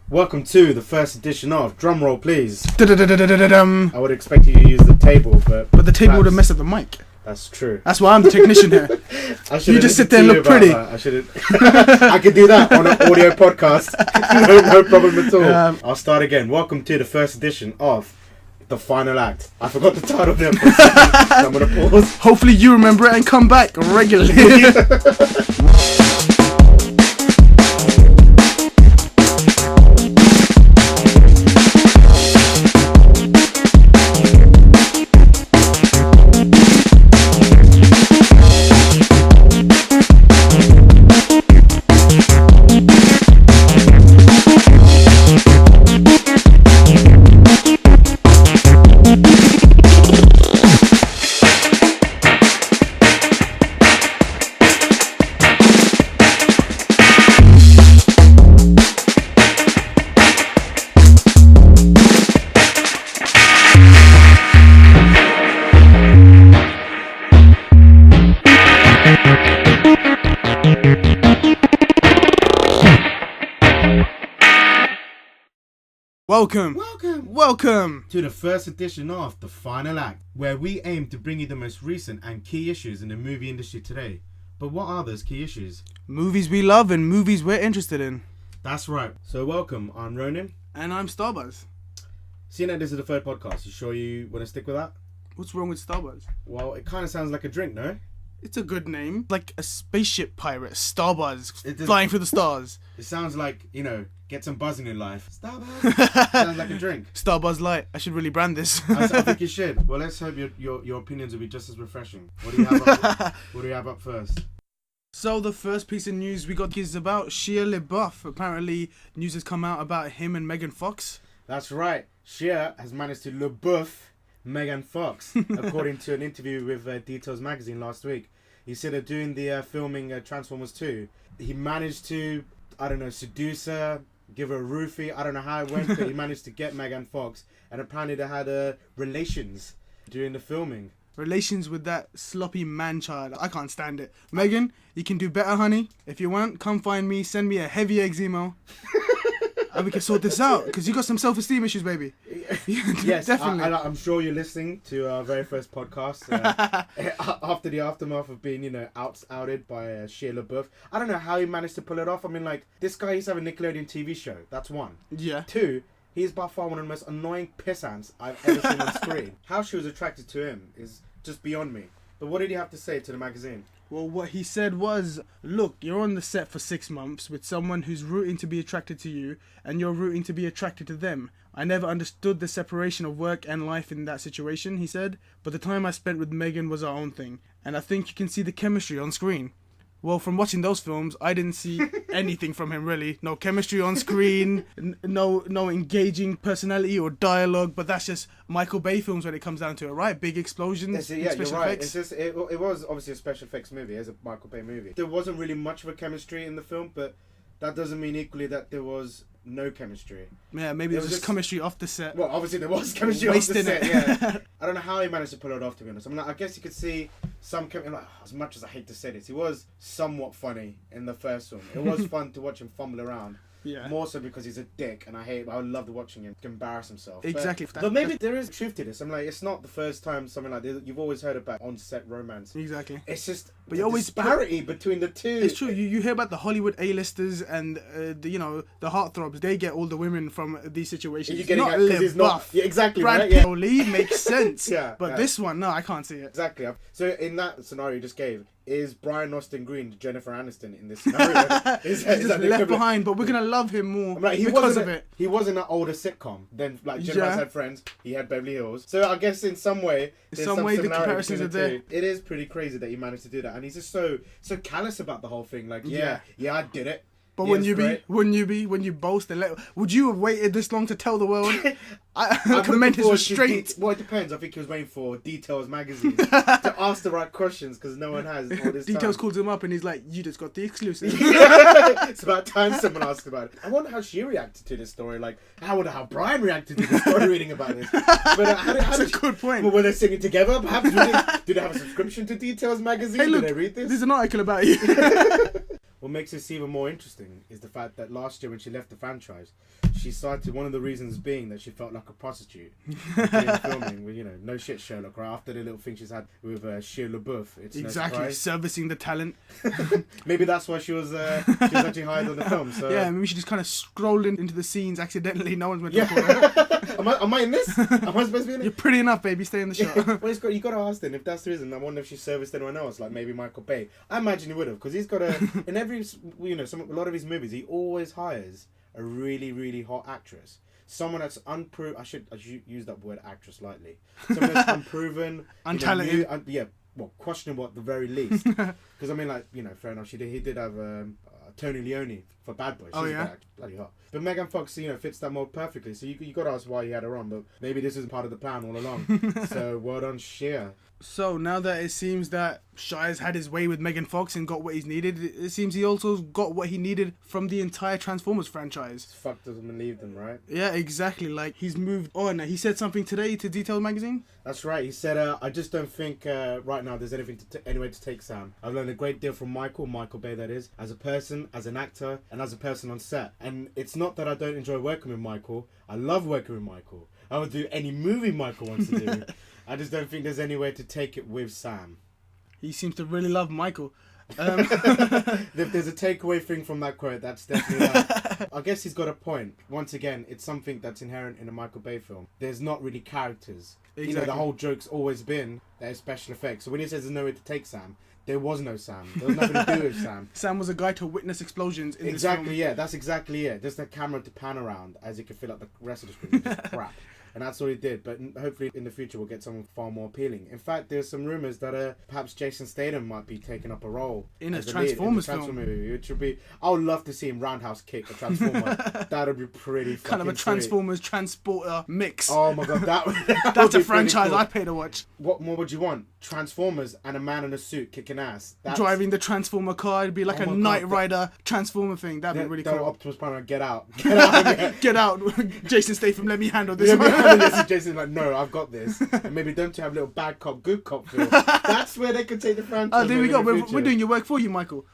Welcome to the first edition of Drum Roll, please. Da-da-da-da-da-da-dum. I would expect you to use the table, but But the table would have messed up the mic. That's true. That's why I'm the technician here. You just sit there and look pretty. I should. I could do that on an audio podcast. no problem at all. I'll start again. Welcome to the first edition of The Final Act. I forgot the title there for a second, so I'm going to pause. Hopefully you remember it and come back regularly. Welcome to the first edition of The Final Act, where we aim to bring you the most recent and key issues in the movie industry today. But what are those key issues? Movies we love and movies we're interested in. That's right. So welcome, I'm Ronin. And I'm Starbuzz. Seeing that this is the third podcast, you sure you want to stick with that? What's wrong with Starbuzz? Well, it kind of sounds like a drink, no? It's a good name. Like a spaceship pirate, Starbuzz, flying through the stars. It sounds like, get some buzz in your life. Starbuzz. Sounds like a drink. Starbuzz Light. I should really brand this. I think you should. Well, let's hope your opinions will be just as refreshing. What do you have up first? So the first piece of news we got is about Shia LaBeouf. Apparently, news has come out about him and Megan Fox. That's right. Shia has managed to LaBeouf Megan Fox, according to an interview with Details magazine last week. He said that doing the filming Transformers 2, he managed to, seduce her, give her a roofie. I don't know how it went, but he managed to get Megan Fox, and apparently they had relations during the filming. Relations with that sloppy man-child. I can't stand it. Megan, you can do better, honey. If you want, come find me, send me a heavy eggs email. And we can sort this out, because you got some self-esteem issues, baby. Yes, definitely. I'm sure you're listening to our very first podcast after the aftermath of being, outed by Shia LaBeouf. I don't know how he managed to pull it off. I mean, this guy used to have a Nickelodeon TV show. That's one. Yeah. Two, he's by far one of the most annoying pissants I've ever seen on screen. How she was attracted to him is just beyond me. But what did he have to say to the magazine? Well, what he said was, look, you're on the set for 6 months with someone who's rooting to be attracted to you, and you're rooting to be attracted to them. I never understood the separation of work and life in that situation, he said, but the time I spent with Megan was our own thing, and I think you can see the chemistry on screen. Well, from watching those films, I didn't see anything from him, really. No chemistry on screen, no engaging personality or dialogue, but that's just Michael Bay films when it comes down to it, right? Big explosions, yeah, special you're right. effects. It's just, it was obviously a special effects movie, as a Michael Bay movie. There wasn't really much of a chemistry in the film, but that doesn't mean equally that there was no chemistry. Yeah, maybe there was just chemistry off the set. Well, obviously there was chemistry off the set, yeah. I don't know how he managed to pull it off, to be honest. I mean, I guess you could see some as much as I hate to say this, he was somewhat funny in the first one. It was fun to watch him fumble around. Yeah. More so because he's a dick, and I loved watching him embarrass himself. Exactly. But maybe there is truth to this. I'm like, it's not the first time something like this. You've always heard about on-set romance. Exactly. It's just but you always disparity between the two. It's true. You hear about the Hollywood A-listers and the heartthrobs. They get all the women from these situations. You're getting because he's not. Yeah, exactly. Brad Pitt only makes sense. Yeah. But this one, no, I can't see it. Exactly. So in that scenario you just gave, is Brian Austin Green Jennifer Aniston in this scenario? He's just left behind, but we're gonna love him more because of it. He was in an older sitcom. Then Jennifer had Friends. He had Beverly Hills. So I guess in some way, the comparisons are there. It is pretty crazy that he managed to do that, and he's just so callous about the whole thing. Like, yeah, I did it. But when you boast and would you have waited this long to tell the world? I commend his restraint. Well, it depends. I think he was waiting for Details magazine to ask the right questions because no one has all this Details time. calls him up and he's like, you just got the exclusive. It's about time someone asked about it. I wonder how she reacted to this story. Like, I wonder how Brian reacted to this story reading about this. But That's a good point. Well, were they singing together? Perhaps do they have a subscription to Details magazine? Hey, look, do they read this? There's an article about you. what makes this even more interesting is the fact that last year when she left the franchise, she cited one of the reasons being that she felt like a prostitute during filming. With, no shit, Sherlock, right? After the little thing she's had with Shia LaBeouf. It's exactly, no surprise. servicing the talent. Maybe that's why she was actually hired on the film. So. Yeah, maybe she just kind of scrolled into the scenes accidentally. No one's meant to record her. Am I in this? Am I supposed to be in it? You're pretty enough, baby. Stay in the shot. Well, you got to ask then if that's the reason. I wonder if she serviced anyone else, like maybe Michael Bay. I imagine he would have, because he's got in every a lot of his movies, he always hires a really, really hot actress. Someone that's unproven. I should use that word actress lightly. Someone that's unproven, untalented. questionable at the very least. Because I mean, fair enough. He did have Tony Leone for Bad Boys. Oh yeah, bloody hot. But Megan Fox, fits that mold perfectly. So you got to ask why he had her on. But maybe this is part of the plan all along. So well done, Shia. So now that it seems that Shia's had his way with Megan Fox and got what he's needed, it seems he also got what he needed from the entire Transformers franchise. Fuck doesn't believe them, right? Yeah, exactly. Like, he's moved on. He said something today to Detail Magazine. That's right. He said, I just don't think right now there's anything anywhere to take Sam. I've learned a great deal from Michael Bay that is, as a person, as an actor, and as a person on set. And it's not that I don't enjoy working with Michael. I love working with Michael. I would do any movie Michael wants to do. I just don't think there's anywhere to take it with Sam. He seems to really love Michael. If there's a takeaway thing from that quote, that's definitely that. I guess he's got a point. Once again, it's something that's inherent in a Michael Bay film. There's not really characters. Exactly. The whole joke's always been there's special effects. So when he says there's nowhere to take Sam, there was no Sam. There was nothing to do with Sam. Sam was a guy to witness explosions in exactly, this film. Yeah. That's exactly it. Just the camera to pan around as you can feel like the rest of the screen is just crap. And that's what he did. But hopefully in the future we'll get something far more appealing. In fact, there's some rumours that perhaps Jason Statham might be taking up a role in a Transformers film. Movie, which would be... I would love to see him roundhouse kick a Transformer. That would be pretty fucking kind of a Transformers sweet. Transporter mix. Oh my god, that's a franchise cool. I'd pay to watch. What more would you want? Transformers and a man in a suit kicking ass. Driving the Transformer car. It'd be like a Knight Rider Transformer thing. That'd be really cool. Optimus Prime, get out. Get out. Get out. Jason Statham, let me handle this one. Jason's like, no, I've got this. And maybe them to have a little bad cop, good cop feel. That's where they could take the franchise. Oh, there we go. We're doing your work for you, Michael.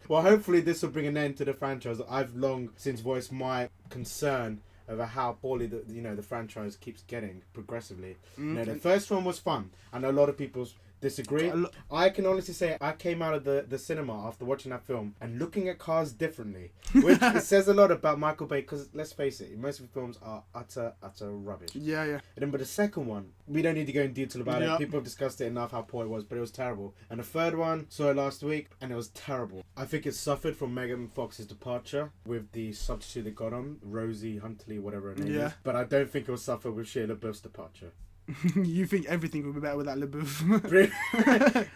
Well, hopefully this will bring an end to the franchise. I've long since voiced my concern over how poorly the franchise keeps getting progressively. The first one was fun. I know a lot of people disagree. I can honestly say I came out of the cinema after watching that film and looking at cars differently, which it says a lot about Michael Bay, because let's face it, most of the films are utter rubbish. Yeah. But the second one, we don't need to go in detail about it. People have discussed it enough how poor it was, but it was terrible. And the third one, saw it last week, and it was terrible. I think it suffered from Megan Fox's departure with the substitute they got on, Rosie Huntley, whatever her name is. But I don't think it will suffer with Shia LaBeouf's departure. You think everything would be better without LaBeouf?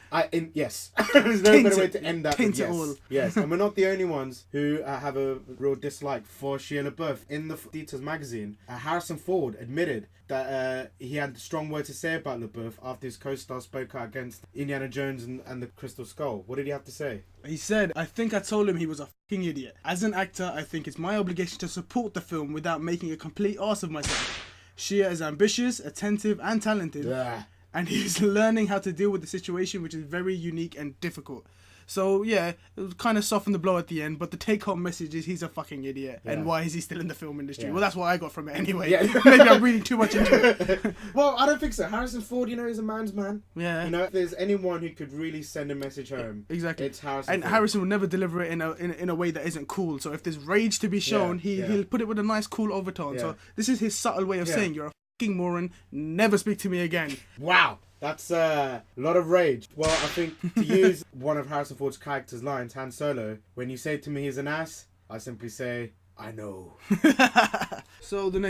Yes. There's no better way to end that. Paint it all. Yes, and we're not the only ones who have a real dislike for Shia LaBeouf. In the Details magazine, Harrison Ford admitted that he had strong words to say about LaBeouf after his co-star spoke out against Indiana Jones and the Crystal Skull. What did he have to say? He said, I think I told him he was a fucking idiot. As an actor, I think it's my obligation to support the film without making a complete arse of myself. Shia is ambitious, attentive, and talented, and he's learning how to deal with the situation, which is very unique and difficult. So yeah, it was kind of softened the blow at the end, but the take-home message is he's a fucking idiot, and why is he still in the film industry? Well, that's what I got from it anyway. Maybe I'm reading too much into it. Well, I don't think so. Harrison Ford, he's a man's man. Yeah. If there's anyone who could really send a message home, exactly, it's Harrison. And Ford. Harrison will never deliver it in a way that isn't cool. So if there's rage to be shown, he'll put it with a nice, cool overtone. So this is his subtle way of saying you're a fucking moron. Never speak to me again. Wow. That's a lot of rage. Well, I think to use one of Harrison Ford's character's lines, Han Solo, when you say to me he's an ass, I simply say, I know. So the next